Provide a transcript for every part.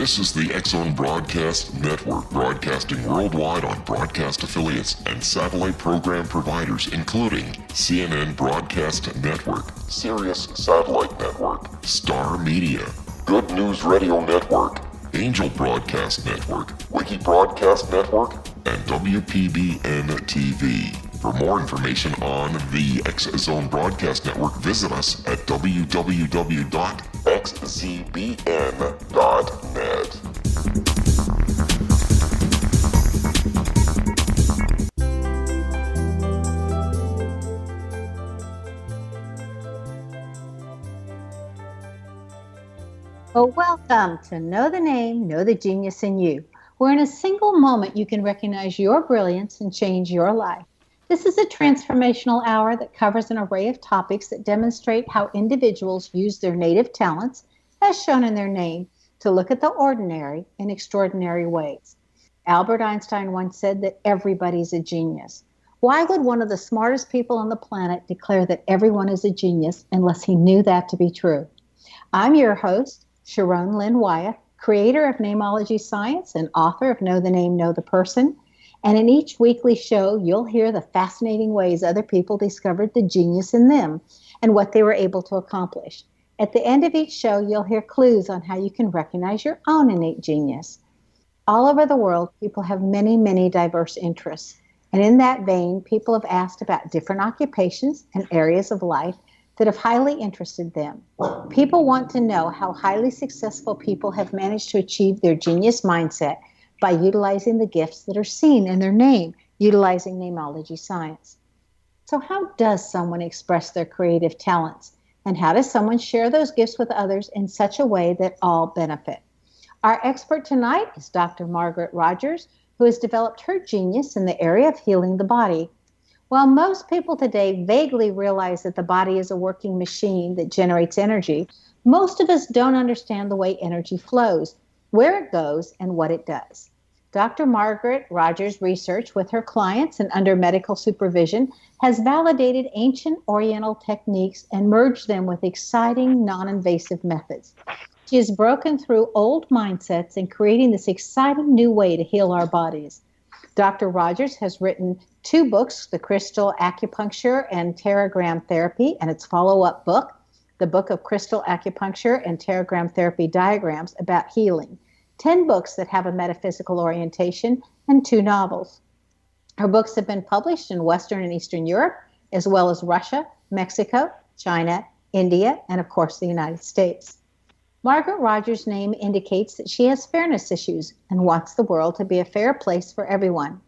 This is the X-Zone Broadcast Network, broadcasting worldwide on broadcast affiliates and satellite program providers, including CNN Broadcast Network, Sirius Satellite Network, Star Media, Good News Radio Network, Angel Broadcast Network, Wiki Broadcast Network, and WPBN TV. For more information on the X-Zone Broadcast Network, visit us at www.xzbn.net. Well, welcome to Know the Name, Know the Genius in You, where in a single moment you can recognize your brilliance and change your life. This is a transformational hour that covers an array of topics that demonstrate how individuals use their native talents, as shown in their name, to look at the ordinary in extraordinary ways. Albert Einstein once said that everybody's a genius. Why would one of the smartest people on the planet declare that everyone is a genius unless he knew that to be true? I'm your host, Sharon Lynn Wyeth, creator of Namology Science and author of Know the Name, Know the Person. And in each weekly show, you'll hear the fascinating ways other people discovered the genius in them and what they were able to accomplish. At the end of each show, you'll hear clues on how you can recognize your own innate genius. All over the world, people have many, many diverse interests. And in that vein, people have asked about different occupations and areas of life that have highly interested them. People want to know how highly successful people have managed to achieve their genius mindset by utilizing the gifts that are seen in their name, utilizing namology science. So how does someone express their creative talents? And how does someone share those gifts with others in such a way that all benefit? Our expert tonight is Dr. Margaret Rogers, who has developed her genius in the area of healing the body. While most people today vaguely realize that the body is a working machine that generates energy, most of us don't understand the way energy flows, where it goes, and what it does. Dr. Margaret Rogers' research with her clients and under medical supervision has validated ancient Oriental techniques and merged them with exciting non-invasive methods. She has broken through old mindsets and creating this exciting new way to heal our bodies. Dr. Rogers has written 2 books, The Crystal Acupuncture and Teragram Therapy, and its follow-up book, The Book of Crystal Acupuncture and Teragram Therapy Diagrams about Healing. 10 books that have a metaphysical orientation, and 2 novels. Her books have been published in Western and Eastern Europe, as well as Russia, Mexico, China, India, and of course the United States. Margaret Rogers' name indicates that she has fairness issues and wants the world to be a fair place for everyone.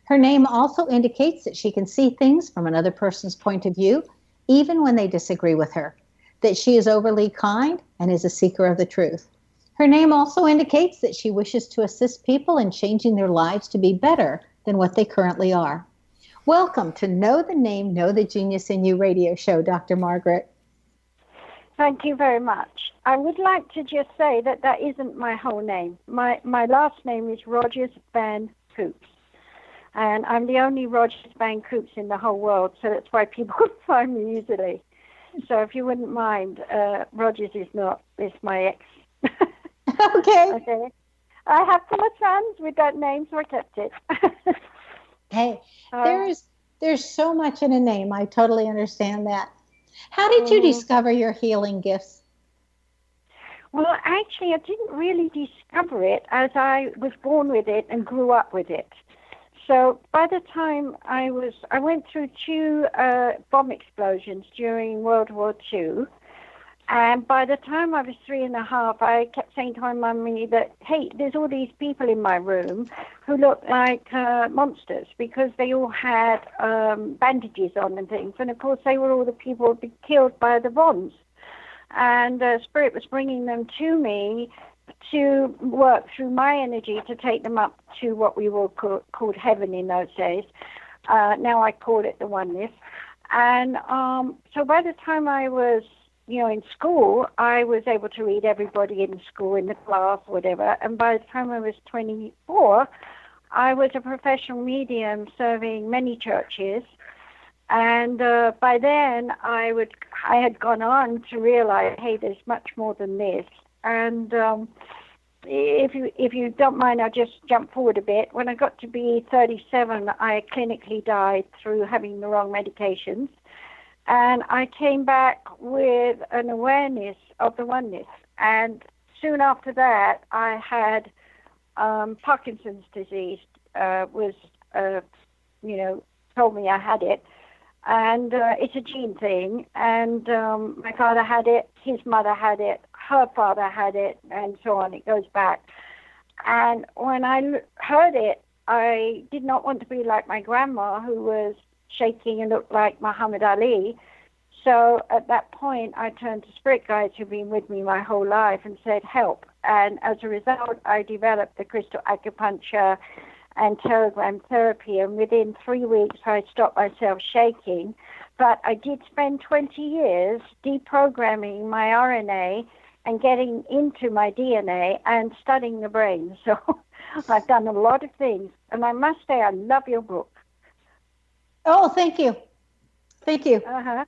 Her name also indicates that she can see things from another person's point of view, even when they disagree with her, that she is overly kind and is a seeker of the truth. Her name also indicates that she wishes to assist people in changing their lives to be better than what they currently are. Welcome to Know the Name, Know the Genius in You radio show, Dr. Margaret. Thank you very much. I would like to just say that that isn't my whole name. My last name is Rogers Van Coops. And I'm the only Rogers Van Coops in the whole world, so that's why people find me easily. So if you wouldn't mind, Rogers is my ex. Okay. I have 4 sons with that name, so I kept it. Hey, there's so much in a name. I totally understand that. How did you discover your healing gifts? Well, actually, I didn't really discover it as I was born with it and grew up with it. So by the time I went through 2 bomb explosions during World War II. And by the time I was 3.5, I kept saying to my mummy that, hey, there's all these people in my room who look like monsters because they all had bandages on and things. And, of course, they were all the people who'd been killed by the bombs. And Spirit was bringing them to me to work through my energy to take them up to what we were called heaven in those days. Now I call it the oneness. And so by the time I was in school, I was able to read everybody in school, in the class, whatever. And by the time I was 24, I was a professional medium serving many churches. And by then, I had gone on to realize, hey, there's much more than this. And if you don't mind, I'll just jump forward a bit. When I got to be 37, I clinically died through having the wrong medications. And I came back with an awareness of the oneness. And soon after that, I had Parkinson's disease, told me I had it. And it's a gene thing. And my father had it, his mother had it, her father had it, and so on. It goes back. And when I heard it, I did not want to be like my grandma, who was shaking and looked like Muhammad Ali. So at that point, I turned to spirit guides who've been with me my whole life and said, help. And as a result, I developed the crystal acupuncture and teragram therapy. And within 3 weeks, I stopped myself shaking. But I did spend 20 years deprogramming my RNA and getting into my DNA and studying the brain. So I've done a lot of things. And I must say, I love your book. Oh, thank you. Thank you. Uh-huh.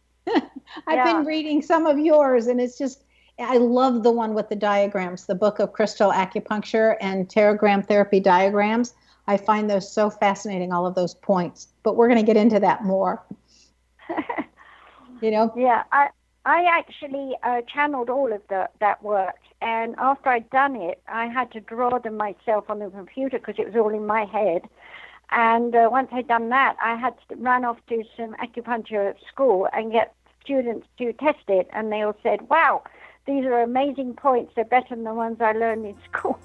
I've been reading some of yours, and it's just, I love the one with the diagrams, the book of crystal acupuncture and teragram therapy diagrams. I find those so fascinating, all of those points. But we're going to get into that more. Yeah, I actually channeled all of that work. And after I'd done it, I had to draw them myself on the computer because it was all in my head. And once I'd done that, I had to run off to some acupuncture at school and get students to test it. And they all said, wow, these are amazing points. They're better than the ones I learned in school.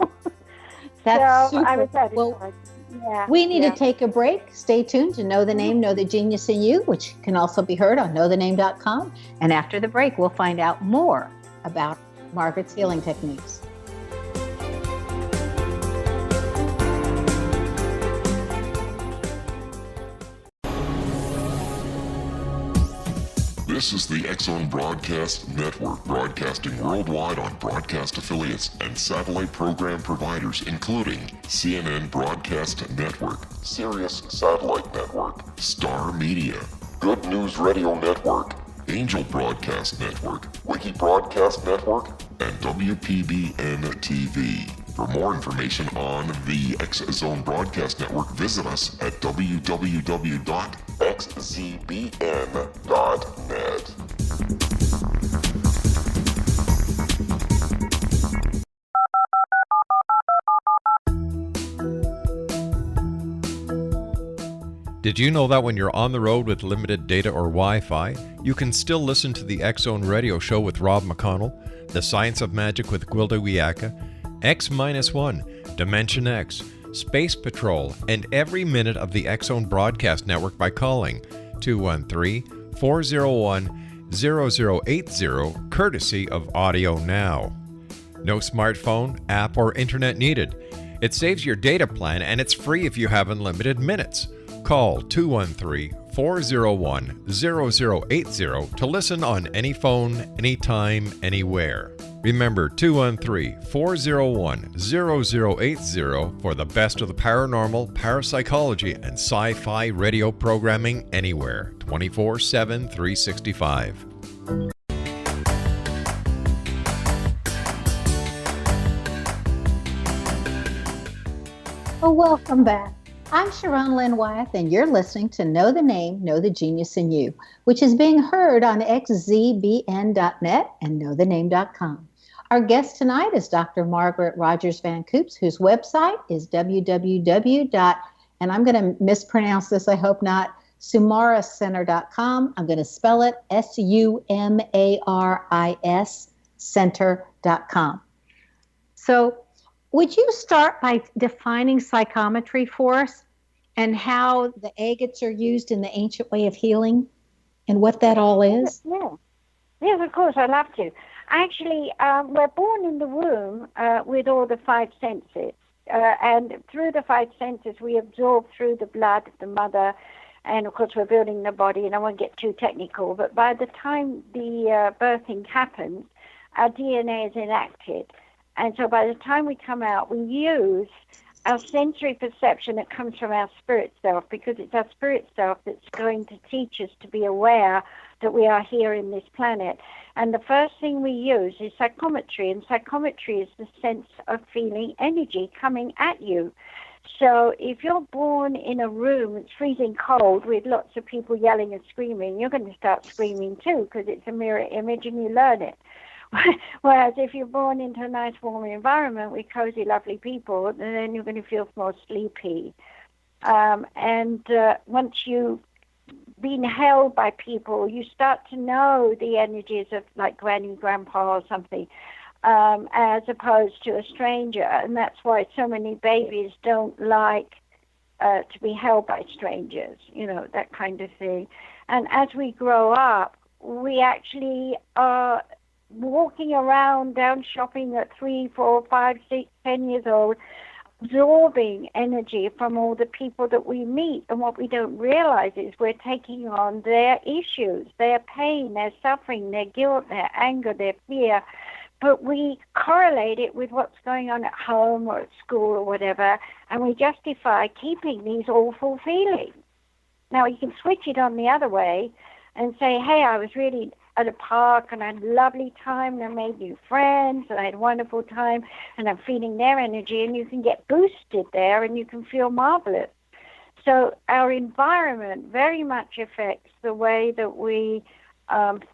That's so super. I was satisfied. Well, we need to take a break. Stay tuned to Know the Name, Know the Genius in You, which can also be heard on knowthename.com. And after the break, we'll find out more about Margaret's healing techniques. This is the X-Zone Broadcast Network, broadcasting worldwide on broadcast affiliates and satellite program providers, including CNN Broadcast Network, Sirius Satellite Network, Star Media, Good News Radio Network, Angel Broadcast Network, Wiki Broadcast Network, and WPBN TV. For more information on the X-Zone Broadcast Network, visit us at www.xzbn.net. Did you know that when you're on the road with limited data or Wi-Fi, you can still listen to the X-Zone Radio Show with Rob McConnell, The Science of Magic with Gwilda Wiyaka, X-1, Dimension X, Space Patrol, and every minute of the X-Zone Broadcast Network by calling 213-401-0080, courtesy of Audio Now. No smartphone, app, or internet needed. It saves your data plan, and it's free if you have unlimited minutes. Call 213-401-0080 to listen on any phone, anytime, anywhere. Remember 213-401-0080 for the best of the paranormal, parapsychology, and sci-fi radio programming anywhere, 24/7, 365. Oh, welcome back. I'm Sharon Lynn Wyeth, and you're listening to Know the Name, Know the Genius in You, which is being heard on xzbn.net and knowthename.com. Our guest tonight is Dr. Margaret Rogers Van Coops, whose website is www. And I'm going to mispronounce this, I hope not, sumariscenter.com. I'm going to spell it SUMARIS center.com. So would you start by defining psychometry for us and how the agates are used in the ancient way of healing and what that all is? Yeah. Yes, of course, I'd love to. Actually, we're born in the womb with all the five senses. And through the five senses, we absorb through the blood of the mother. And, of course, we're building the body, and I won't get too technical. But by the time the birthing happens, our DNA is enacted. And so by the time we come out, we use our sensory perception that comes from our spirit self, because it's our spirit self that's going to teach us to be aware that we are here in this planet. And the first thing we use is psychometry, and psychometry is the sense of feeling energy coming at you. So if you're born in a room that's freezing cold with lots of people yelling and screaming, you're going to start screaming too, because it's a mirror image and you learn it. Whereas if you're born into a nice warm environment with cozy, lovely people, then you're going to feel more sleepy. Once you've been held by people, you start to know the energies of like granny and grandpa or something, as opposed to a stranger. And that's why so many babies don't like to be held by strangers, that kind of thing. And as we grow up, we actually are walking around down shopping at 3, 4, 5, 6, 10 years old, absorbing energy from all the people that we meet. And what we don't realize is we're taking on their issues, their pain, their suffering, their guilt, their anger, their fear. But we correlate it with what's going on at home or at school or whatever, and we justify keeping these awful feelings. Now, you can switch it on the other way and say, hey, I was really at a park and I had a lovely time and I made new friends and I had a wonderful time and I'm feeling their energy, and you can get boosted there and you can feel marvelous. So our environment very much affects the way that we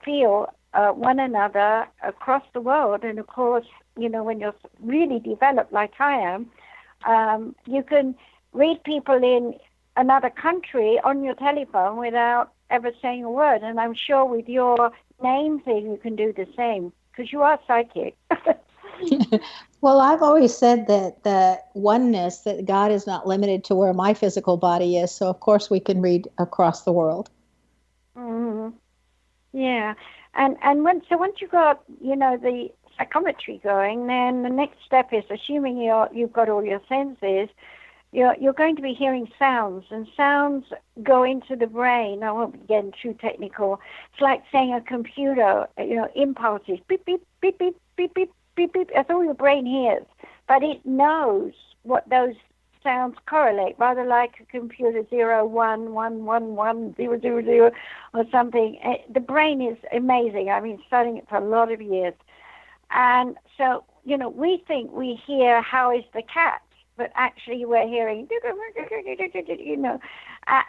feel one another across the world. And of course, when you're really developed like I am, you can read people in another country on your telephone without ever saying a word. And I'm sure with your name thing, you can do the same, because you are psychic. Well, I've always said that the oneness, that God is not limited to where my physical body is. So, of course, we can read across the world. Mm-hmm. Yeah. And once you got, the psychometry going, then the next step is, assuming you've got all your senses, you're going to be hearing sounds, and sounds go into the brain. I won't be getting too technical. It's like saying a computer, impulses, beep, beep, beep, beep, beep, beep, beep, beep. That's all your brain hears. But it knows what those sounds correlate, rather like a computer 0, 1, 1, 1, 1, 0, 0, 0, or something. The brain is amazing. I've been studying it for a lot of years. And so, we think we hear how is the cat, but actually we're hearing,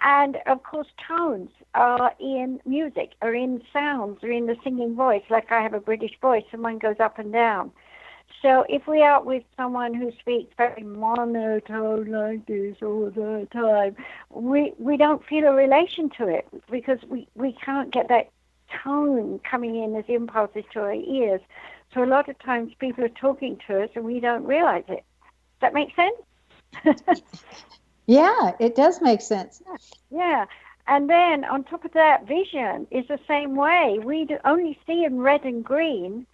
and of course tones are in music, are in sounds, are in the singing voice. Like I have a British voice and mine goes up and down. So if we are with someone who speaks very monotone like this all the time, we don't feel a relation to it, because we can't get that tone coming in as impulses to our ears. So a lot of times people are talking to us and we don't realize it. Does that make sense? Yeah, it does make sense. Yeah. And then on top of that, vision is the same way. We only see in red and green,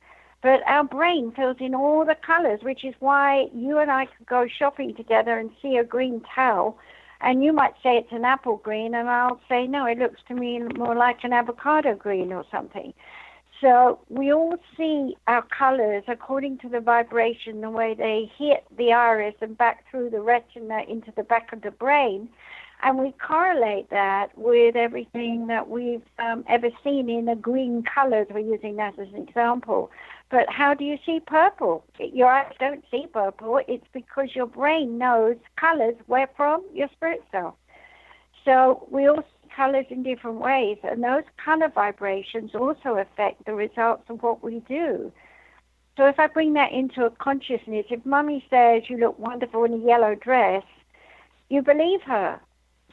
but our brain fills in all the colors, which is why you and I could go shopping together and see a green towel, and you might say it's an apple green, and I'll say, no, it looks to me more like an avocado green or something. So we all see our colors according to the vibration, the way they hit the iris and back through the retina into the back of the brain. And we correlate that with everything that we've ever seen in the green colors. We're using that as an example. But how do you see purple? Your eyes don't see purple. It's because your brain knows colors. Where from? Your spirit self. So we all see colors in different ways. And those color vibrations also affect the results of what we do. So if I bring that into a consciousness, if Mummy says you look wonderful in a yellow dress, you believe her.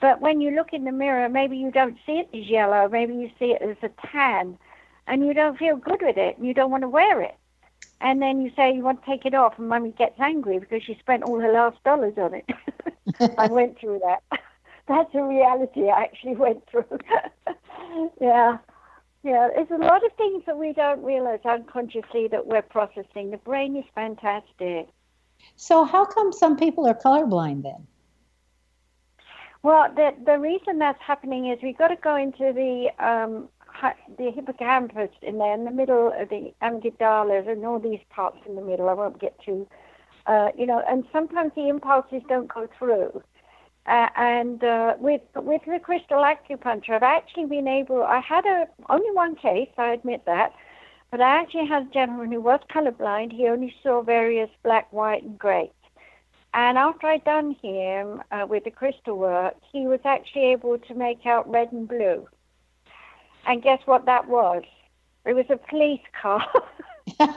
But when you look in the mirror, maybe you don't see it as yellow. Maybe you see it as a tan. And you don't feel good with it, and you don't want to wear it. And then you say you want to take it off, and Mummy gets angry because she spent all her last dollars on it. I went through that. That's a reality I actually went through. Yeah. There's a lot of things that we don't realize unconsciously that we're processing. The brain is fantastic. So how come some people are colorblind then? Well, the reason that's happening is we've got to go into the hippocampus in there, in the middle of the amygdalas and all these parts in the middle. I won't get to, and sometimes the impulses don't go through. And with the crystal acupuncture, I've actually been able. I had only one case, I admit that, but I actually had a gentleman who was colorblind. He only saw various black, white, and gray. And after I'd done him with the crystal work, he was actually able to make out red and blue. And guess what that was? It was a police car. He said,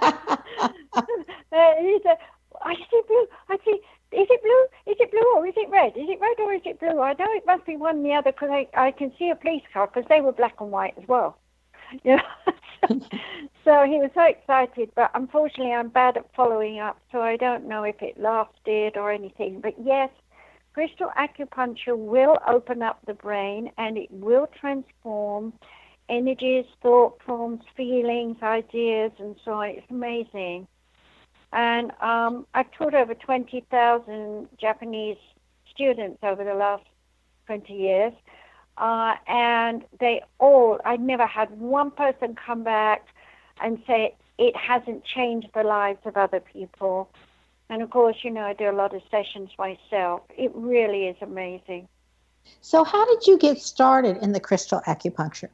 I see blue. I see. Is it blue? Is it blue or is it red? Is it red or is it blue? I know it must be one or the other because I can see a police car because they were black and white as well. Yeah. So he was so excited, but unfortunately I'm bad at following up, so I don't know if it lasted or anything. But yes, crystal acupuncture will open up the brain and it will transform energies, thought forms, feelings, ideas, and so on. It's amazing. And I've taught over 20,000 Japanese students over the last 20 years. And I never had one person come back and say it hasn't changed the lives of other people. And of course, I do a lot of sessions myself. It really is amazing. So how did you get started in the crystal acupuncture?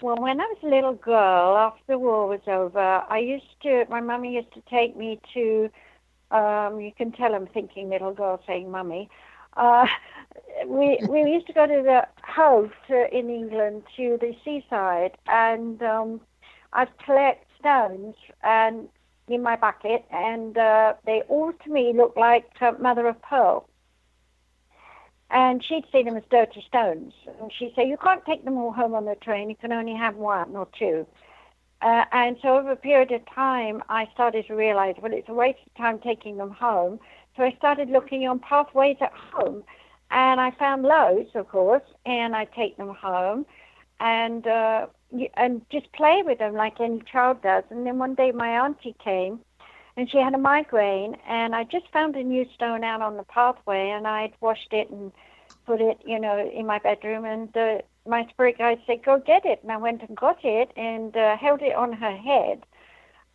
Well, when I was a little girl, after the war was over, my mummy used to take me to, you can tell I'm thinking little girl saying mummy. We used to go to the Hove in England, to the seaside, and I'd collect stones and in my bucket, and they all to me looked like mother of pearl. And she'd see them as dirty stones. And she'd say, you can't take them all home on the train. You can only have one or two. And so over a period of time, I started to realize, well, it's a waste of time taking them home. So I started looking on pathways at home. And I found loads, of course, and I take them home and just play with them like any child does. And then one day my auntie came, and she had a migraine, and I just found a new stone out on the pathway, and I'd washed it and put it, in my bedroom, and my spirit guide said, go get it. And I went and got it and held it on her head.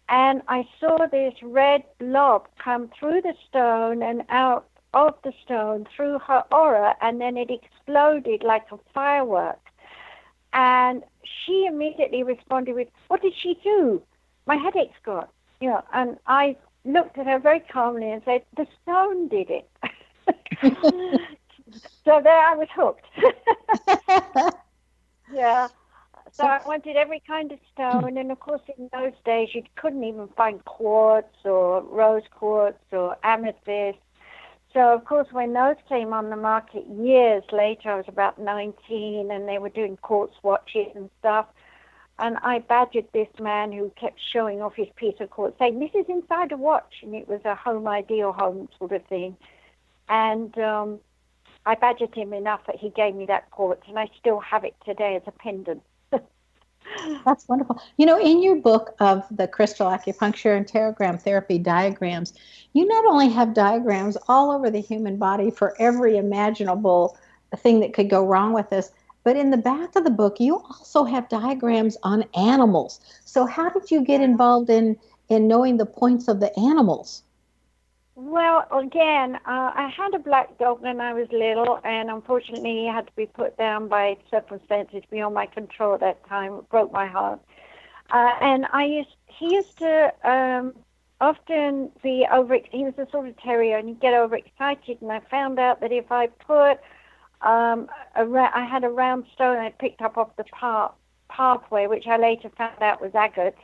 And I saw this red blob come through the stone and out of the stone through her aura, and then it exploded like a firework. And she immediately responded with, what did she do? My headache's gone. And I looked at her very calmly and said, the stone did it. So there I was hooked. Yeah. So I wanted every kind of stone, and of course in those days you couldn't even find quartz or rose quartz or amethyst. So of course when those came on the market years later, I was about 19, and they were doing quartz watches and stuff. And I badgered this man who kept showing off his piece of quartz, saying, this is inside a watch. And it was a home ideal home sort of thing. And I badgered him enough that he gave me that quartz, and I still have it today as a pendant. That's wonderful. In your book of the crystal acupuncture and teragram therapy diagrams, you not only have diagrams all over the human body for every imaginable thing that could go wrong with us, but in the back of the book, you also have diagrams on animals. So how did you get involved in knowing the points of the animals? Well, again, I had a black dog when I was little, and unfortunately he had to be put down by circumstances beyond my control at that time. It broke my heart. And he used to often be he was a sort of terrier, and he'd get overexcited, and I found out that if I put I had a round stone I picked up off the pathway, which I later found out was agate.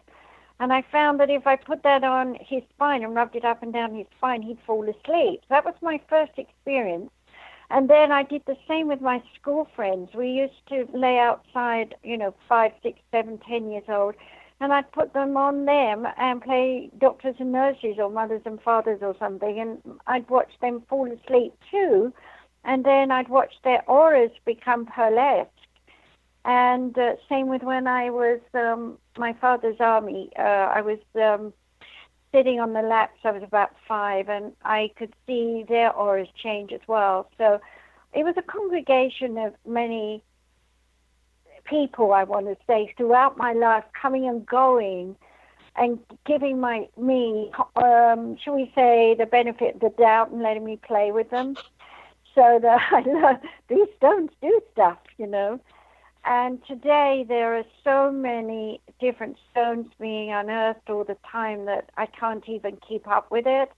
And I found that if I put that on his spine and rubbed it up and down his spine, he'd fall asleep. That was my first experience. And then I did the same with my school friends. We used to lay outside, 5, 6, 7, 10 years old, and I'd put them on them and play doctors and nurses or mothers and fathers or something, and I'd watch them fall asleep too. And then I'd watch their auras become pearlesque. And same with when I was my father's army. I was sitting on the laps. I was about 5, and I could see their auras change as well. So it was a congregation of many people, I want to say, throughout my life, coming and going and giving me, shall we say, the benefit of the doubt and letting me play with them. so that I learned these stones do stuff, you know. And today there are so many different stones being unearthed all the time that I can't even keep up with it.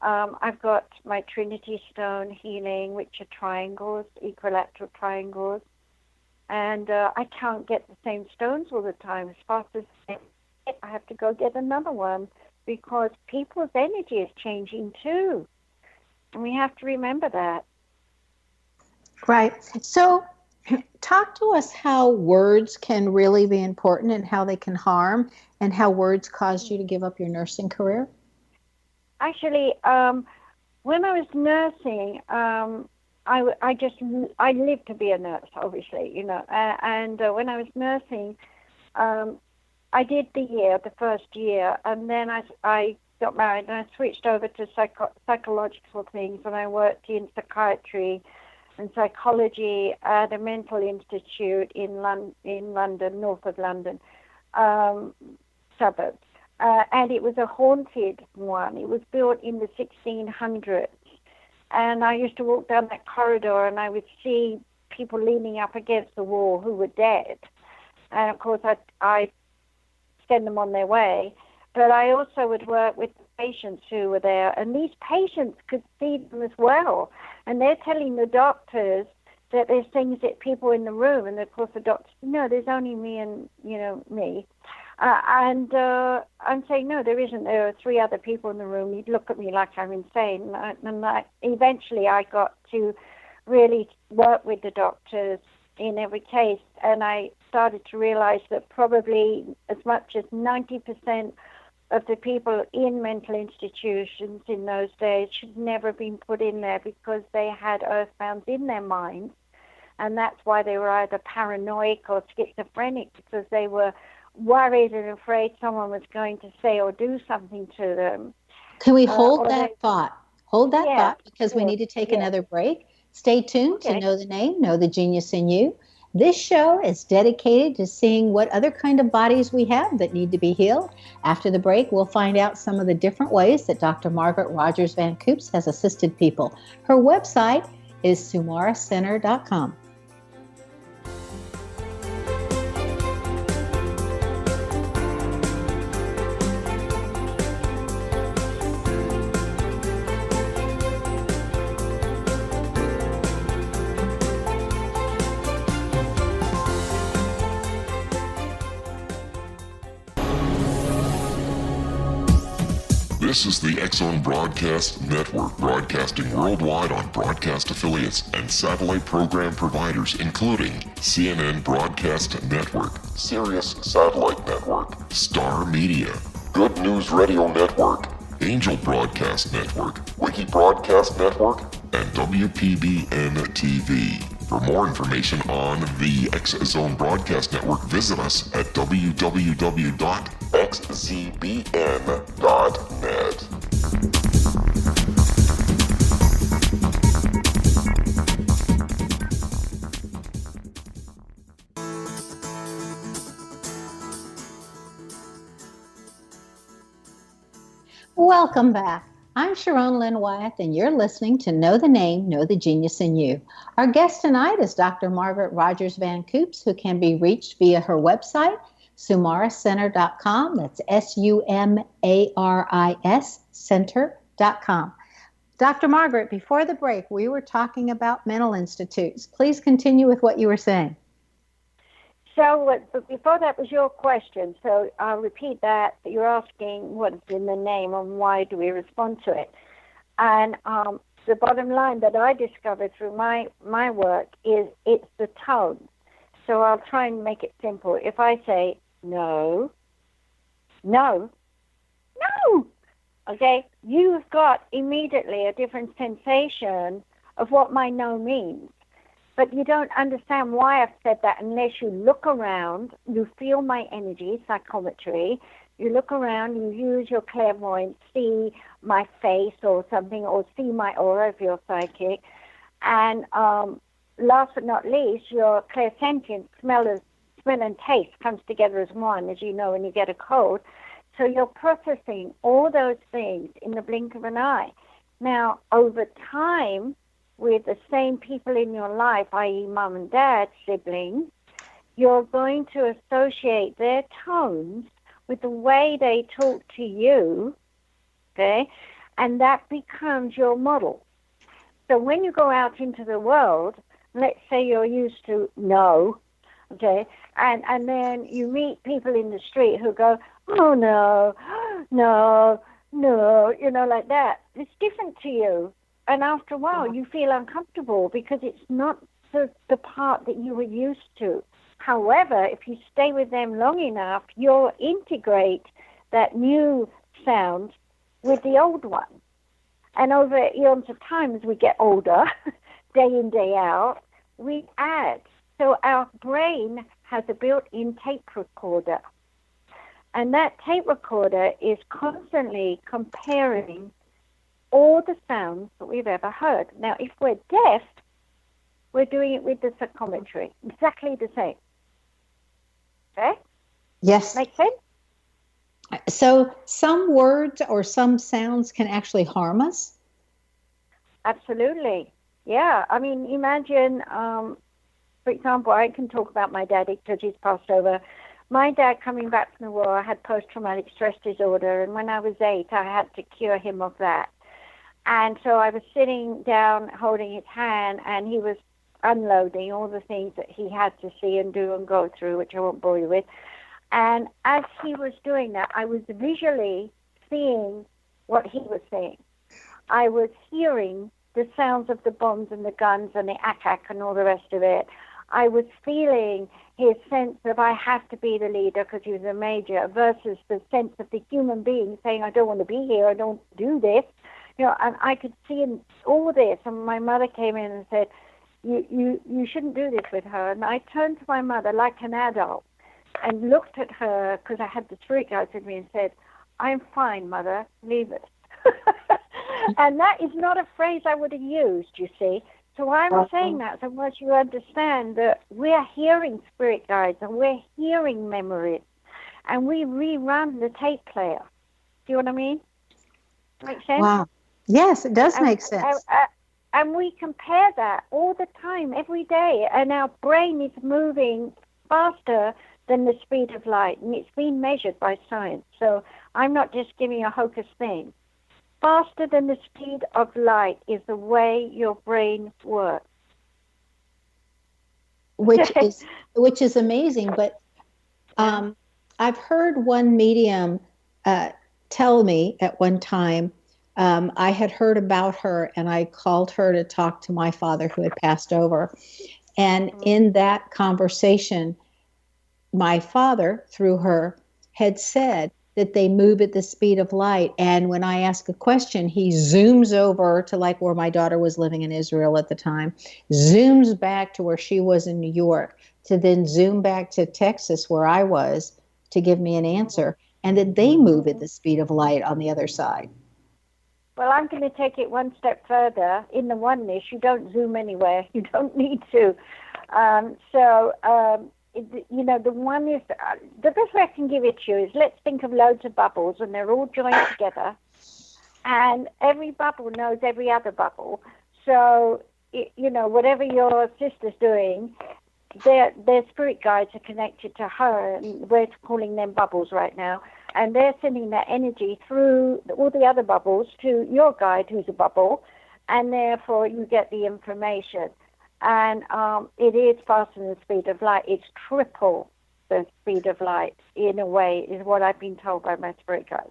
I've got my Trinity Stone healing, which are triangles, equilateral triangles. And I can't get the same stones all the time. As fast as I have to go get another one because people's energy is changing too. And we have to remember that. Right. So talk to us how words can really be important and how they can harm and how words caused you to give up your nursing career. Actually, when I was nursing, I lived to be a nurse, obviously, you know. And when I was nursing, I did the first year, and then I got married and I switched over to psychological things, and I worked in psychiatry and psychology at a mental institute in London, north of London, suburbs. And it was a haunted one. It was built in the 1600s. And I used to walk down that corridor and I would see people leaning up against the wall who were dead. And of course, I'd send them on their way. But I also would work with patients who were there. And these patients could see them as well. And they're telling the doctors that there's things that people in the room. And of course, the doctors, no, there's only me and, you know, me. And I'm saying, no, there isn't. There are 3 other people in the room. You'd look at me like I'm insane. Eventually I got to really work with the doctors in every case. And I started to realize that probably as much as 90% of the people in mental institutions in those days should never have been put in there because they had earthbounds in their minds. And that's why they were either paranoid or schizophrenic, because they were worried and afraid someone was going to say or do something to them. Can we hold that thought? Hold that thought because we need to take another break. Stay tuned to Know the Name, Know the Genius in You. This show is dedicated to seeing what other kind of bodies we have that need to be healed. After the break, we'll find out some of the different ways that Dr. Margaret Rogers Van Coops has assisted people. Her website is sumaracenter.com. This is the X-Zone Broadcast Network, broadcasting worldwide on broadcast affiliates and satellite program providers, including CNN Broadcast Network, Sirius Satellite Network, Star Media, Good News Radio Network, Angel Broadcast Network, Wiki Broadcast Network, and WPBN TV. For more information on the X-Zone Broadcast Network, visit us at www.xzbn.net. Welcome back. I'm Sharon Lynn Wyeth, and you're listening to Know the Name, Know the Genius in You. Our guest tonight is Dr. Margaret Rogers Van Coops, who can be reached via her website, sumaracenter.com. That's SUMARIS center.com. Dr. Margaret, before the break, we were talking about mental institutes. Please continue with what you were saying. So before that was your question, so I'll repeat that. You're asking what's in the name and why do we respond to it. And the bottom line that I discovered through my work is it's the tone. So I'll try and make it simple. If I say no, no, no, okay, you've got immediately a different sensation of what my no means. But you don't understand why I've said that unless you look around, you feel my energy, psychometry, you look around, you use your clairvoyance, see my face or something, or see my aura if you're psychic. And last but not least, your clairsentience, smell and taste comes together as one, as you know, when you get a cold. So you're processing all those things in the blink of an eye. Now, over time, with the same people in your life, i.e. mom and dad, siblings, you're going to associate their tones with the way they talk to you, okay? And that becomes your model. So when you go out into the world, let's say you're used to no, okay, and then you meet people in the street who go, oh, no, no, no, like that. It's different to you. And after a while, you feel uncomfortable because it's not the part that you were used to. However, if you stay with them long enough, you'll integrate that new sound with the old one. And over eons of time, as we get older, day in, day out, we add. So our brain has a built-in tape recorder. And that tape recorder is constantly comparing all the sounds that we've ever heard. Now, if we're deaf, we're doing it with the psychometry, exactly the same. Okay? Yes. Make sense? So some words or some sounds can actually harm us? Absolutely. Yeah. I mean, imagine, for example, I can talk about my dad because he's passed over. My dad, coming back from the war, had post-traumatic stress disorder, and when I was 8, I had to cure him of that. And so I was sitting down holding his hand, and he was unloading all the things that he had to see and do and go through, which I won't bore you with. And as he was doing that, I was visually seeing what he was seeing. I was hearing the sounds of the bombs and the guns and the ack and all the rest of it. I was feeling his sense of I have to be the leader because he was a major versus the sense of the human being saying, I don't want to be here, I don't do this. And I could see all this. And my mother came in and said, you shouldn't do this with her. And I turned to my mother like an adult and looked at her because I had the spirit guides with me and said, I'm fine, Mother, leave it. And that is not a phrase I would have used, you see. So I'm saying that so once you understand that we're hearing spirit guides and we're hearing memories and we rerun the tape player. Do you know what I mean? Make sense? Wow. Yes, it does make sense. And we compare that all the time, every day, and our brain is moving faster than the speed of light, and it's been measured by science. So I'm not just giving a hocus thing. Faster than the speed of light is the way your brain works. Which is amazing, but I've heard one medium tell me at one time, I had heard about her and I called her to talk to my father who had passed over. And in that conversation, my father, through her, had said that they move at the speed of light. And when I ask a question, he zooms over to like where my daughter was living in Israel at the time, zooms back to where she was in New York, to then zoom back to Texas where I was to give me an answer. And that they move at the speed of light on the other side. Well, I'm going to take it one step further. In the oneness, you don't zoom anywhere. You don't need to. The oneness, the best way I can give it to you is let's think of loads of bubbles and they're all joined together. And every bubble knows every other bubble. So, whatever your sister's doing, their spirit guides are connected to her, and we're calling them bubbles right now. And they're sending that energy through all the other bubbles to your guide, who's a bubble, and therefore you get the information. And it is faster than the speed of light. It's triple the speed of light, in a way, is what I've been told by my spirit guides.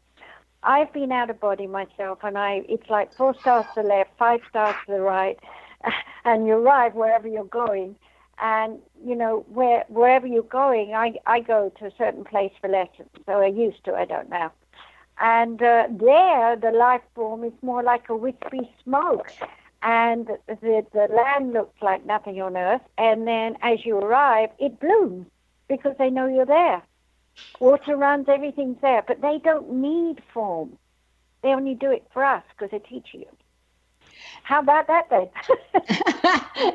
I've been out of body myself, and it's like 4 stars to the left, 5 stars to the right, and you arrive wherever you're going. And, wherever you're going, I go to a certain place for lessons. So I used to, I don't know. And there, the life form is more like a wispy smoke. And the land looks like nothing on earth. And then as you arrive, it blooms because they know you're there. Water runs, everything's there. But they don't need form. They only do it for us because they teach you. How about that then?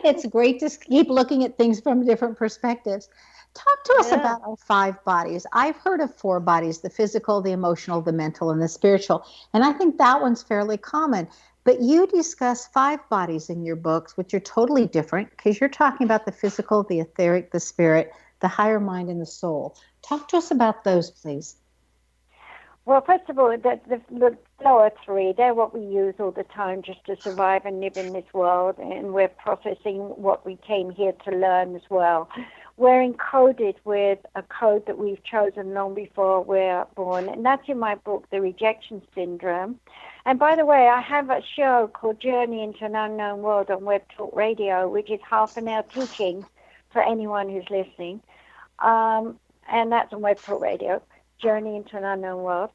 It's great to keep looking at things from different perspectives. Talk to us about our 5 bodies. I've heard of 4 bodies, the physical, the emotional, the mental, and the spiritual. And I think that one's fairly common. But you discuss 5 bodies in your books, which are totally different because you're talking about the physical, the etheric, the spirit, the higher mind, and the soul. Talk to us about those, please. Well, first of all, the lower 3, they're what we use all the time just to survive and live in this world, and we're processing what we came here to learn as well. We're encoded with a code that we've chosen long before we're born, and that's in my book, The Rejection Syndrome. And by the way, I have a show called Journey into an Unknown World on Web Talk Radio, which is half an hour teaching for anyone who's listening. And that's on Web Talk Radio, Journey into an Unknown World.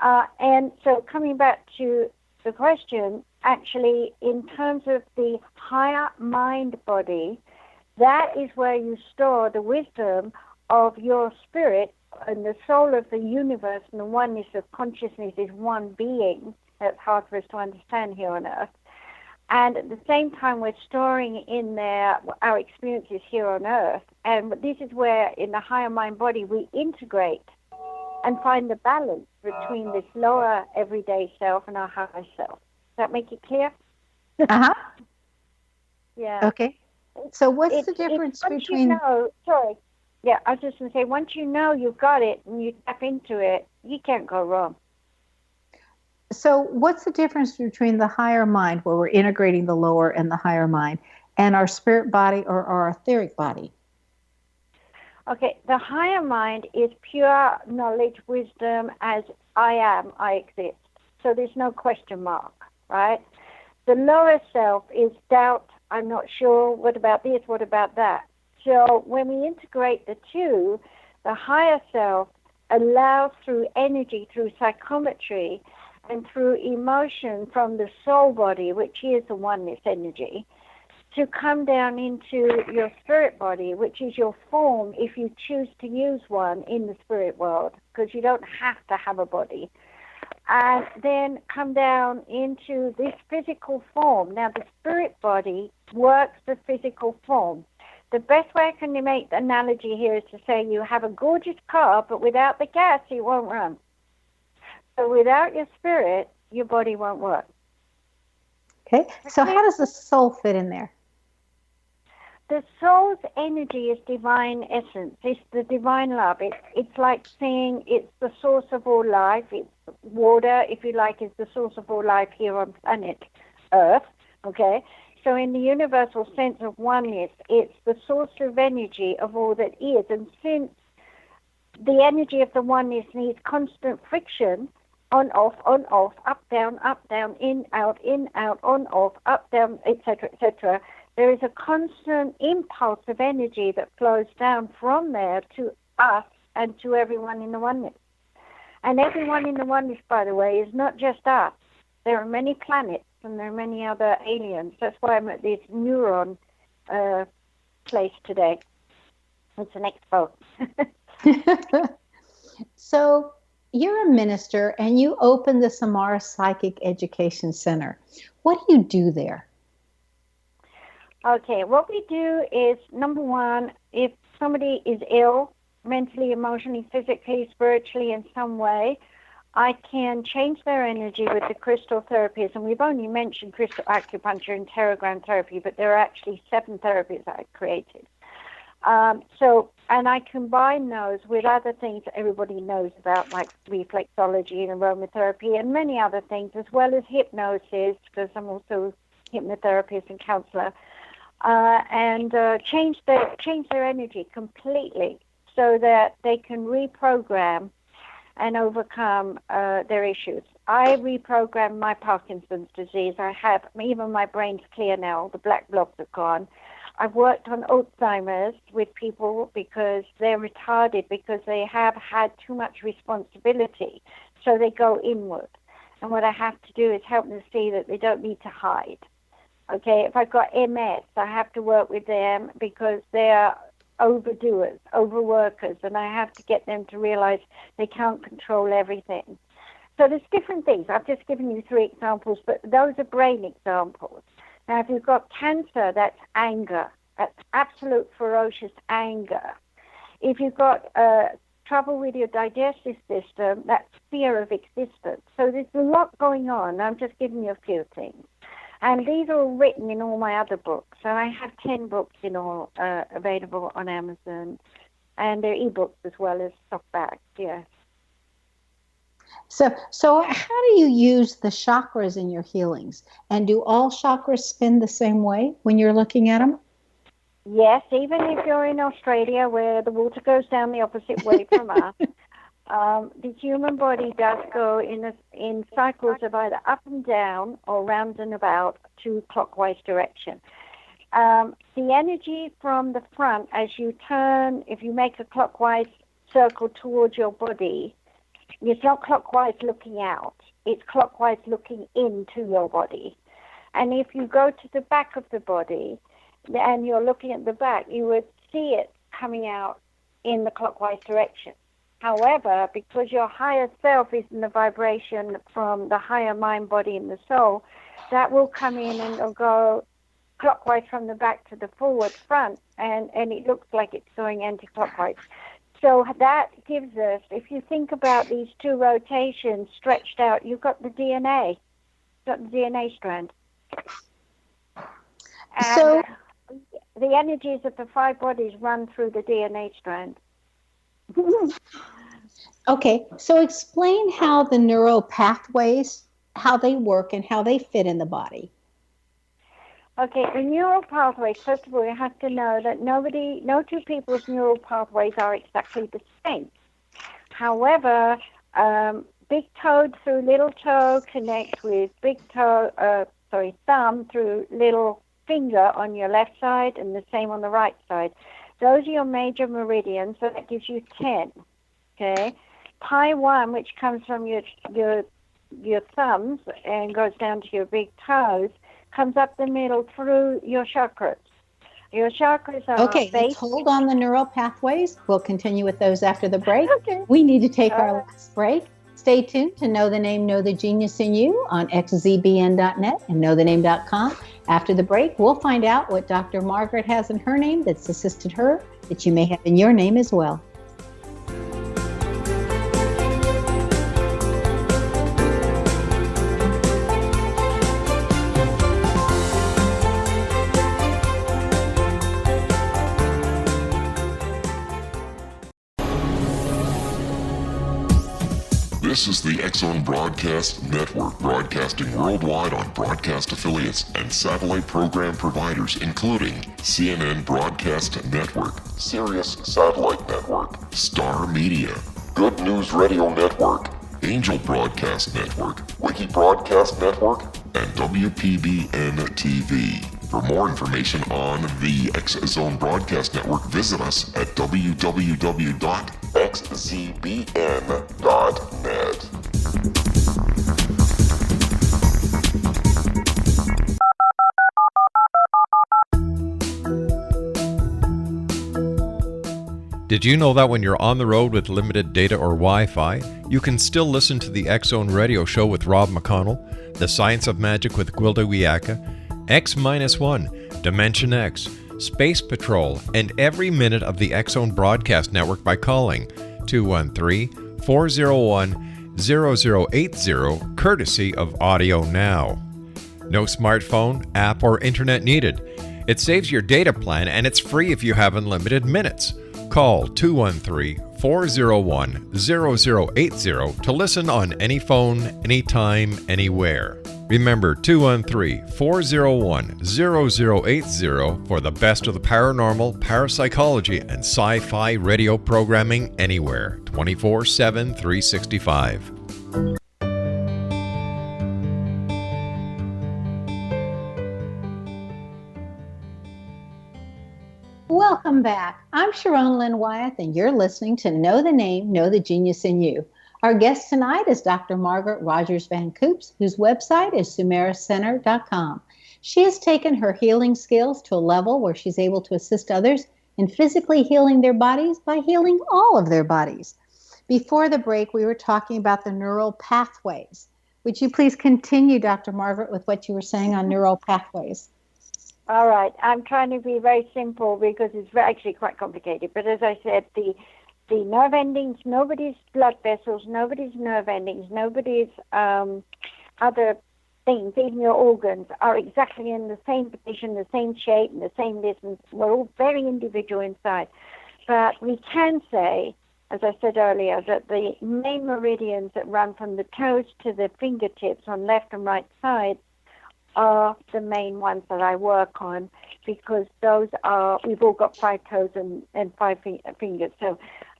And so coming back to the question, actually, in terms of the higher mind body, that is where you store the wisdom of your spirit, and the soul of the universe and the oneness of consciousness is one being. That's hard for us to understand here on Earth. And at the same time, we're storing in there our experiences here on Earth. And this is where, in the higher mind body, we integrate and find the balance between this lower everyday self and our higher self. Does that make it clear? Uh-huh. Yeah. Okay. So what's the difference between... I was just going to say, once you know you've got it and you tap into it, you can't go wrong. So what's the difference between the higher mind, where we're integrating the lower and the higher mind, and our spirit body or our etheric body? Okay, the higher mind is pure knowledge, wisdom, as I am, I exist. So there's no question mark, right? The lower self is doubt, I'm not sure, what about this, what about that? So when we integrate the two, the higher self allows through energy, through psychometry, and through emotion from the soul body, which is the oneness energy, to come down into your spirit body, which is your form if you choose to use one in the spirit world, because you don't have to have a body. And then come down into this physical form. Now, the spirit body works the physical form. The best way I can make the analogy here is to say you have a gorgeous car, but without the gas, it won't run. So without your spirit, your body won't work. Okay. So how does the soul fit in there? The soul's energy is divine essence. It's the divine love. It's like saying it's the source of all life. It's water, if you like, is the source of all life here on planet Earth. Okay? So in the universal sense of oneness, it's the source of energy of all that is. And since the energy of the oneness needs constant friction, on, off, up, down, in, out, on, off, up, down, etc., there is a constant impulse of energy that flows down from there to us and to everyone in the oneness. And everyone in the oneness, by the way, is not just us. There are many planets and there are many other aliens. That's why I'm at this neuron place today. It's an expo. So you're a minister and you open the Samara Psychic Education Center. What do you do there? Okay, what we do is, number one, if somebody is ill, mentally, emotionally, physically, spiritually, in some way, I can change their energy with the crystal therapies. And we've only mentioned crystal acupuncture and teragram therapy, but there are actually 7 therapies I created. And I combine those with other things that everybody knows about, like reflexology and aromatherapy and many other things, as well as hypnosis, because I'm also a hypnotherapist and counselor, and change their energy completely so that they can reprogram and overcome their issues. I reprogrammed my Parkinson's disease. I have, even my brain's clear now, the black blobs are gone. I've worked on Alzheimer's with people because they're retarded, because they have had too much responsibility, so they go inward. And what I have to do is help them see that they don't need to hide. Okay, if I've got MS, I have to work with them because they're overdoers, overworkers, and I have to get them to realize they can't control everything. So there's different things. I've just given you 3 examples, but those are brain examples. Now, if you've got cancer, that's anger. That's absolute ferocious anger. If you've got trouble with your digestive system, that's fear of existence. So there's a lot going on. I'm just giving you a few things. And these are all written in all my other books. So I have 10 books in all available on Amazon. And they're ebooks as well as softbacks, yes. So how do you use the chakras in your healings? And do all chakras spin the same way when you're looking at them? Yes, even if you're in Australia where the water goes down the opposite way from us, the human body does go in cycles of either up and down or round and about to clockwise direction. The energy from the front, as you turn, if you make a clockwise circle towards your body, it's not clockwise looking out. It's clockwise looking into your body. And if you go to the back of the body and you're looking at the back, you would see it coming out in the clockwise direction. However, because your higher self is in the vibration from the higher mind, body, and the soul, that will come in and it'll go clockwise from the back to the forward front, and it looks like it's going anti-clockwise. So that gives us, if you think about these two rotations stretched out, you've got the DNA. You've got the DNA strand. And So the energies of the 5 bodies run through the DNA strand. okay, so explain how the neural pathways, how they work and how they fit in the body. Okay, the neural pathways, first of all, you have to know that no two people's neural pathways are exactly the same. However, big toe through little toe connects with thumb through little finger on your left side and the same on the right side. Those are your major meridians, so that gives you 10, okay? Pi 1, which comes from your thumbs and goes down to your big toes, comes up the middle through your chakras. Your chakras are Okay, let's hold on the neural pathways. We'll continue with those after the break. Okay. We need to take our last break. Stay tuned to Know the Name, Know the Genius in You on xzbn.net and knowthename.com. After the break, we'll find out what Dr. Margaret has in her name that's assisted her, that you may have in your name as well. This is the X-Zone Broadcast Network, broadcasting worldwide on broadcast affiliates and satellite program providers, including CNN Broadcast Network, Sirius Satellite Network, Star Media, Good News Radio Network, Angel Broadcast Network, Wiki Broadcast Network, and WPBN TV. For more information on the X-Zone Broadcast Network, visit us at www.xzbn.net. Did you know that when you're on the road with limited data or Wi-Fi, you can still listen to the X-Zone Radio Show with Rob McConnell, The Science of Magic with Gwilda Wiyaka, X-1, Dimension X, Space Patrol, and every minute of the X-Zone Broadcast Network by calling 213-401-0080, courtesy of Audio Now. No smartphone, app, or internet needed. It saves your data plan and it's free if you have unlimited minutes. Call 213-401-0080 to listen on any phone, anytime, anywhere. Remember 213-401-0080 for the best of the paranormal, parapsychology, and sci-fi radio programming anywhere, 24/7, 365. Welcome back. I'm Sharon Lynn Wyeth, and you're listening to Know the Name, Know the Genius in You. Our guest tonight is Dr. Margaret Rogers Van Coops, whose website is sumeracenter.com. She has taken her healing skills to a level where she's able to assist others in physically healing their bodies by healing all of their bodies. Before the break, we were talking about the neural pathways. Would you please continue, Dr. Margaret, with what you were saying on neural pathways? All right. I'm trying to be very simple because it's actually quite complicated. But as I said, the nerve endings, nobody's blood vessels, nobody's nerve endings, nobody's other things, even your organs, are exactly in the same position, the same shape, and the same distance. We're all very individual inside. But we can say, as I said earlier, that the main meridians that run from the toes to the fingertips on left and right side are the main ones that I work on, because those are, we've all got 5 toes and 5 fingers. So,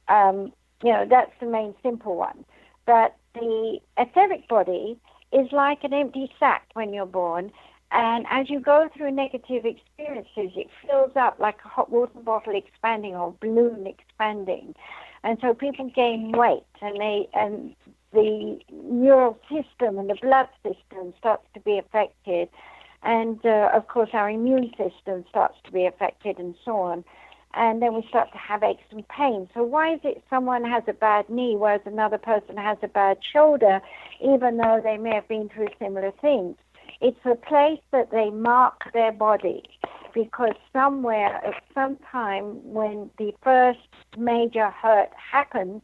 that's the main simple one. But the etheric body is like an empty sack when you're born, and as you go through negative experiences, it fills up like a hot water bottle expanding or balloon expanding. And so people gain weight, and the neural system and the blood system starts to be affected. And, of course, our immune system starts to be affected and so on. And then we start to have aches and pains. So why is it someone has a bad knee whereas another person has a bad shoulder, even though they may have been through similar things? It's a place that they mark their body, because somewhere at some time when the first major hurt happened,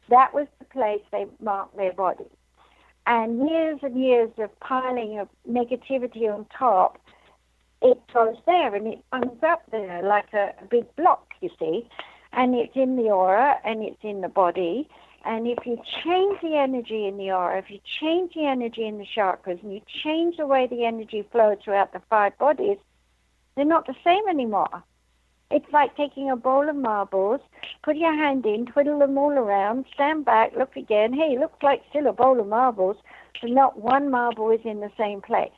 that was the place they marked their body. And years of piling of negativity on top, it goes there and it ends up there like a big block, you see. And it's in the aura and it's in the body. And if you change the energy in the aura, if you change the energy in the chakras, and you change the way the energy flows throughout the 5 bodies, they're not the same anymore. It's like taking a bowl of marbles, put your hand in, twiddle them all around, stand back, look again. Hey, it looks like still a bowl of marbles, so not one marble is in the same place.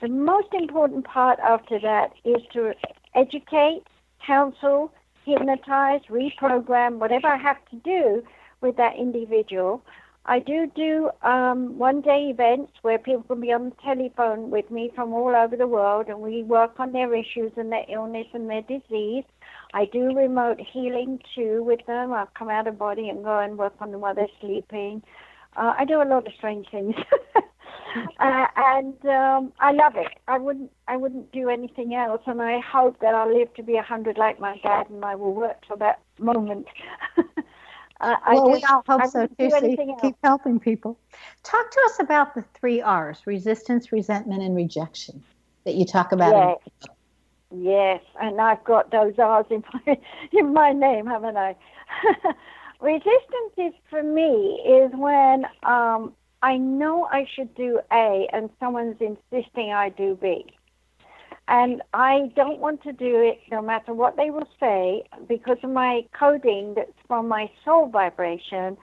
The most important part after that is to educate, counsel, hypnotize, reprogram, whatever I have to do with that individual. I do one-day events where people can be on the telephone with me from all over the world, and we work on their issues and their illness and their disease. I do remote healing, too, with them. I'll come out of body and go and work on them while they're sleeping. I do a lot of strange things. And I love it. I wouldn't do anything else, and I hope that I'll live to be 100 like my dad, and I will work till that moment. We all hope so too. So you keep helping people. Talk to us about the 3 R's: resistance, resentment, and rejection that you talk about. Yes, and I've got those R's in my name, haven't I? Resistance is, for me, is when I know I should do A and someone's insisting I do B. And I don't want to do it no matter what they will say, because of my coding that's from my soul vibration.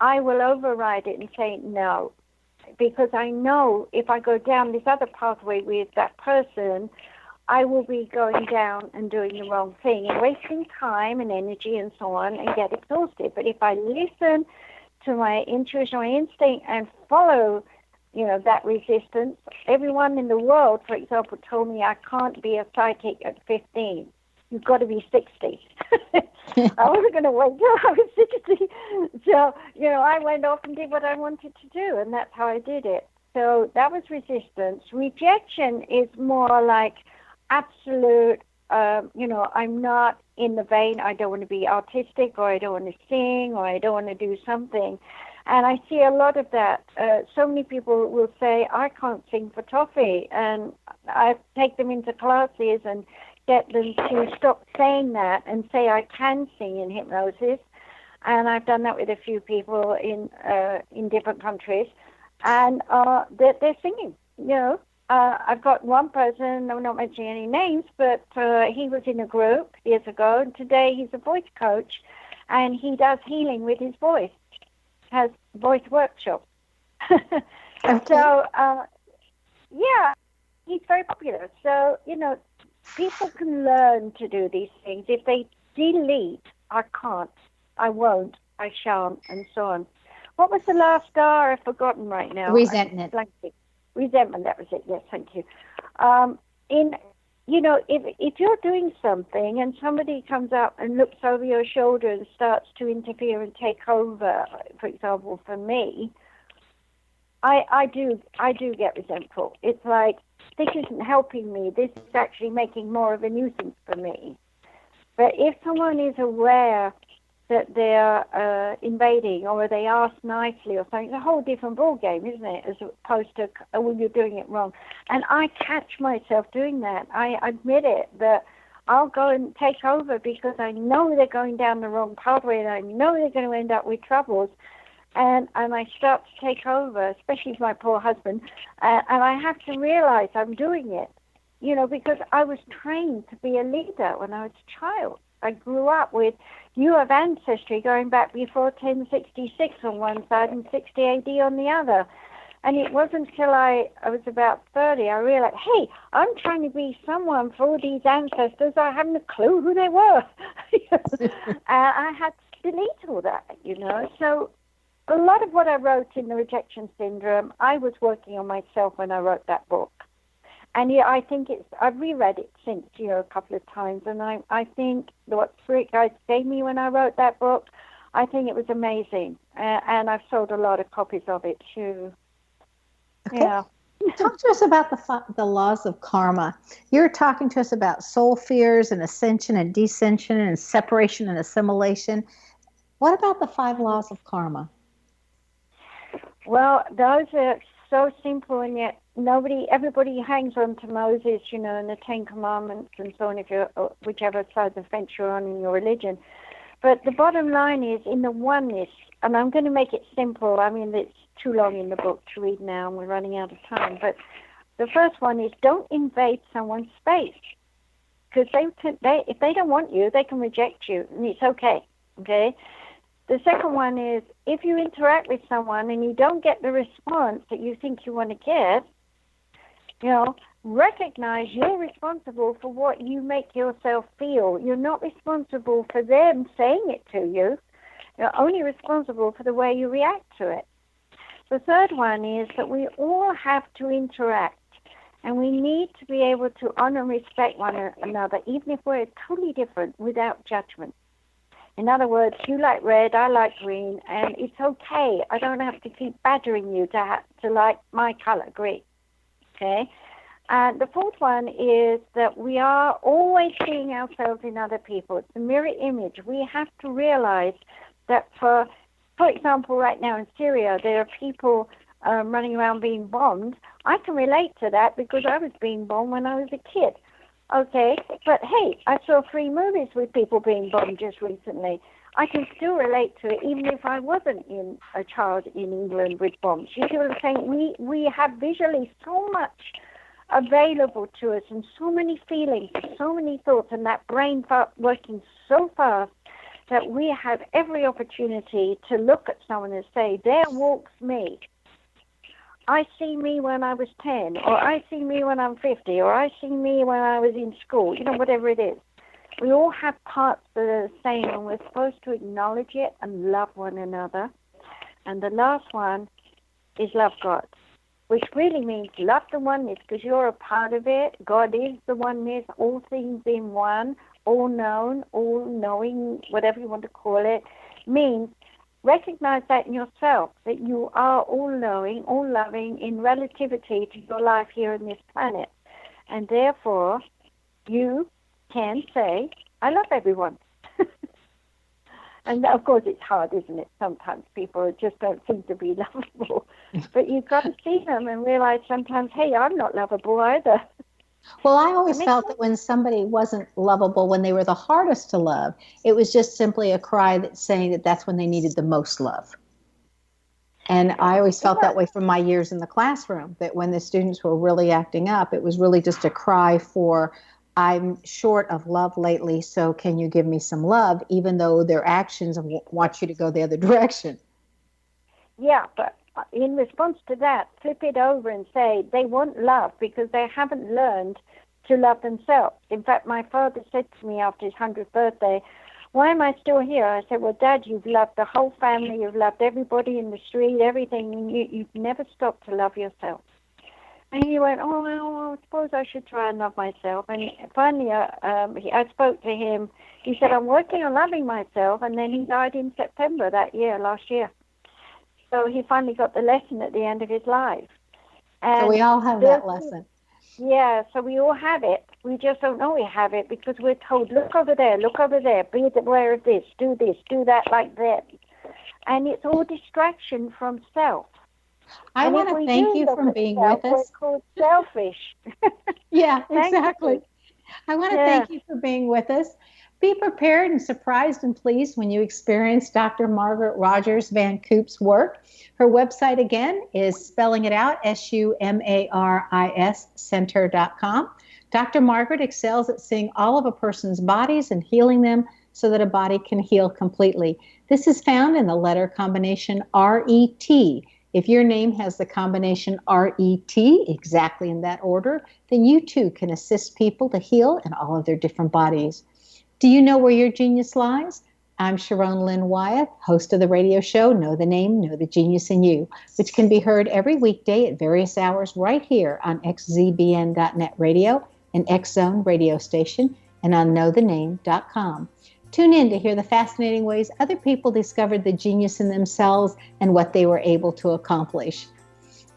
I will override it and say no, because I know if I go down this other pathway with that person, I will be going down and doing the wrong thing and wasting time and energy and so on and get exhausted. But if I listen to my intuition, my instinct, and follow that resistance. Everyone in the world, for example, told me I can't be a psychic at 15. You've got to be 60. I wasn't going to wait till I was 60. So, I went off and did what I wanted to do, and that's how I did it. So that was resistance. Rejection is more like absolute, I'm not in the vein. I don't want to be artistic, or I don't want to sing, or I don't want to do something. And I see a lot of that. So many people will say, I can't sing for toffee. And I take them into classes and get them to stop saying that and say I can sing in hypnosis. And I've done that with a few people in different countries. And they're singing, I've got one person, I'm not mentioning any names, but he was in a group years ago. And today he's a voice coach, and he does healing with his voice. Has voice workshops. So, he's very popular. So, people can learn to do these things. If they delete, I can't, I won't, I shan't, and so on. What was the last R? I've forgotten right now. Resentment. Resentment, that was it. Yes, thank you. If you're doing something and somebody comes up and looks over your shoulder and starts to interfere and take over, for example, for me, I do get resentful. It's like, this isn't helping me. This is actually making more of a nuisance for me. But if someone is aware that they're invading, or they ask nicely or something. It's a whole different ball game, isn't it, as opposed to, oh, you're doing it wrong. And I catch myself doing that. I admit it, that I'll go and take over because I know they're going down the wrong pathway and I know they're going to end up with troubles. And I start to take over, especially my poor husband, and I have to realize I'm doing it, because I was trained to be a leader when I was a child. I grew up with, you have ancestry going back before 1066 on one side and 60 AD on the other. And it wasn't until I was about 30, I realized, hey, I'm trying to be someone for all these ancestors. I haven't a clue who they were. I had to delete all that, So a lot of what I wrote in The Rejection Syndrome, I was working on myself when I wrote that book. And yeah, I think I've reread it since, a couple of times. And I think what Spirit Guides gave me when I wrote that book, I think it was amazing. And I've sold a lot of copies of it too. Okay. Yeah. Talk to us about the laws of karma. You're talking to us about soul fears and ascension and descension and separation and assimilation. What about the 5 laws of karma? Well, those are so simple, and yet everybody hangs on to Moses, and the 10 Commandments and so on, if you're whichever side of the fence you're on in your religion. But the bottom line is in the oneness, and I'm going to make it simple. I mean, it's too long in the book to read now, and we're running out of time. But the first one is don't invade someone's space, because if they don't want you, they can reject you, and it's okay. Okay. The second one is if you interact with someone and you don't get the response that you think you want to get, recognize you're responsible for what you make yourself feel. You're not responsible for them saying it to you. You're only responsible for the way you react to it. The third one is that we all have to interact, and we need to be able to honor and respect one another, even if we're totally different, without judgment. In other words, you like red, I like green, and it's okay. I don't have to keep badgering you to like my color, green. Okay? And the fourth one is that we are always seeing ourselves in other people. It's a mirror image. We have to realize that for example, right now in Syria, there are people running around being bombed. I can relate to that because I was being bombed when I was a kid. Okay, but hey, I saw 3 movies with people being bombed just recently. I can still relate to it, even if I wasn't a child in England with bombs. You see what I'm saying? We have visually so much available to us, and so many feelings, so many thoughts, and that brain working so fast that we have every opportunity to look at someone and say, there walks me. I see me when I was 10, or I see me when I'm 50, or I see me when I was in school, whatever it is. We all have parts that are the same, and we're supposed to acknowledge it and love one another. And the last one is love God, which really means love the oneness, because you're a part of it. God is the oneness, all things in one, all known, all knowing, whatever you want to call it, means recognize that in yourself, that you are all knowing, all loving in relativity to your life here on this planet. And therefore, you can say, I love everyone. And of course, it's hard, isn't it? Sometimes people just don't seem to be lovable. But you've got to see them and realize sometimes, hey, I'm not lovable either. Well, I always felt that when somebody wasn't lovable, when they were the hardest to love, it was just simply a cry that's saying that that's when they needed the most love. And I always felt that way from my years in the classroom, that when the students were really acting up, it was really just a cry for, I'm short of love lately, so can you give me some love, even though their actions want you to go the other direction. Yeah, but in response to that, flip it over and say they want love because they haven't learned to love themselves. In fact, my father said to me after his 100th birthday, why am I still here? I said, well, Dad, you've loved the whole family, you've loved everybody in the street, everything, and you've never stopped to love yourself. And he went, oh, well, I suppose I should try and love myself. And finally, I spoke to him. He said, I'm working on loving myself, and then he died in September last year. So he finally got the lesson at the end of his life. And so we all have that lesson. Yeah, so we all have it. We just don't know we have it because we're told, look over there, be aware of this, do that like that. And it's all distraction from self. I want to thank you for being with us. We're called selfish. Yeah, exactly. I want to thank you for being with us. Be prepared and surprised and pleased when you experience Dr. Margaret Rogers Van Koop's work. Her website again is spelling it out, SUMARIS center.com. Dr. Margaret excels at seeing all of a person's bodies and healing them so that a body can heal completely. This is found in the letter combination RET. If your name has the combination RET, exactly in that order, then you too can assist people to heal in all of their different bodies. Do you know where your genius lies? I'm Sharon Lynn Wyeth, host of the radio show Know the Name, Know the Genius in You, which can be heard every weekday at various hours right here on xzbn.net radio, an X-Zone radio station, and on knowthename.com. Tune in to hear the fascinating ways other people discovered the genius in themselves and what they were able to accomplish.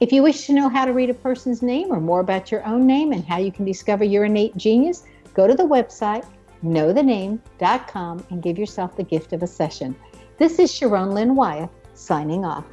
If you wish to know how to read a person's name or more about your own name and how you can discover your innate genius, go to the website knowthename.com and give yourself the gift of a session. This is Sharon Lynn Wyeth signing off.